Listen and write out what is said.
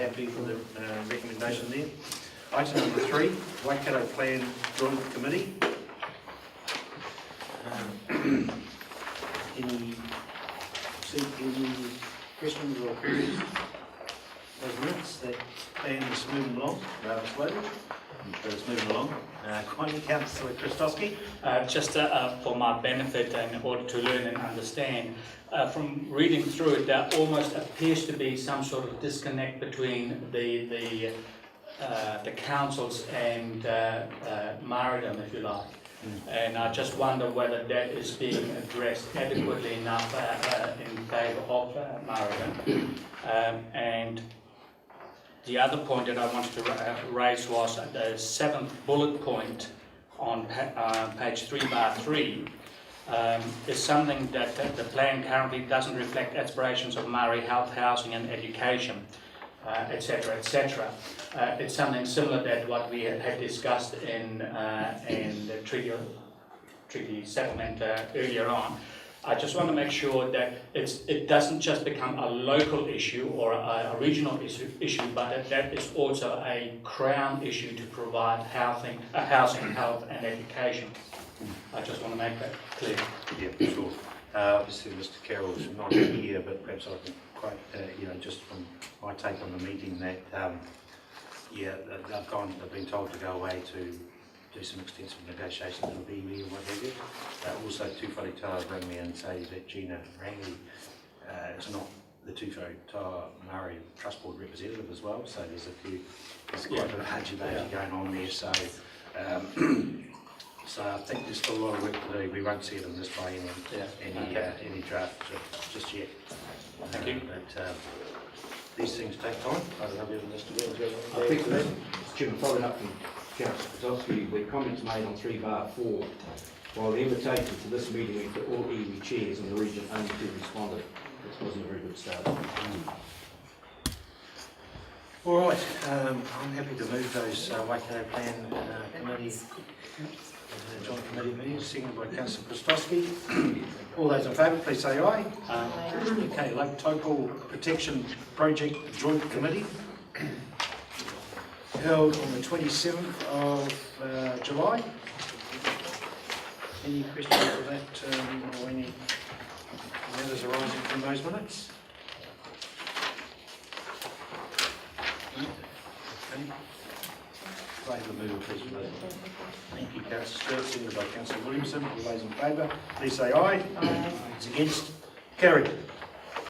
happy with the recommendation there. Item number 3, Waikato Plan Joint Committee. Any questions or queries? Those minutes, that plan is moving along, rather slowly, but it's moving along. Councillor Christowski. Just for my benefit and in order to learn and understand, from reading through it, there almost appears to be some sort of disconnect between the councils and Maridom, if you like. And I just wonder whether that is being addressed adequately enough in favour of Maridom. And the other point that I wanted to raise was the 7th bullet point on page 3/3 is something that the plan currently doesn't reflect aspirations of Maori health, housing and education, etc., etc. It's something similar to what we had discussed in the treaty settlement earlier on. I just want to make sure that it doesn't just become a local issue or a regional issue, but that is also a Crown issue to provide housing, health and education. I just want to make that clear. Yeah, sure. Obviously, Mr. Carroll's not here, but perhaps I can quite, just from my take on the meeting, that they've been told to go away to do some extensive negotiations with iwi and what have you. Also, Tūwhare Toa rang me and say that Gina Rangi is not the Tūwhare Toa Maori Trust Board representative as well, so there's quite a bit of haji-baji going on there, so so I think there's still a lot of work to do. We won't see it in this by any draft just yet. Thank you. But these things take time. I don't know whether Mr. Wills I think, Mr. Chairman, following up from Councillor Potowski, where comments made on 3/4, while the invitation to this meeting went to all iwi chairs in the region, only 2 responded. This wasn't a very good start. All right, I'm happy to move those Waikato Plan Committee joint committee meetings, seconded by Councillor Christowski. All those in favour, please say aye. Okay, Lake Taupo Protection Project Joint Committee, held on the 27th of July. Any questions for that or any matters arising from those minutes? Okay. Favour mover, please. Thank you, Councillor Stewart, seconded by Councillor Williamson. All those in favour, please say aye. Aye. Those against, carried.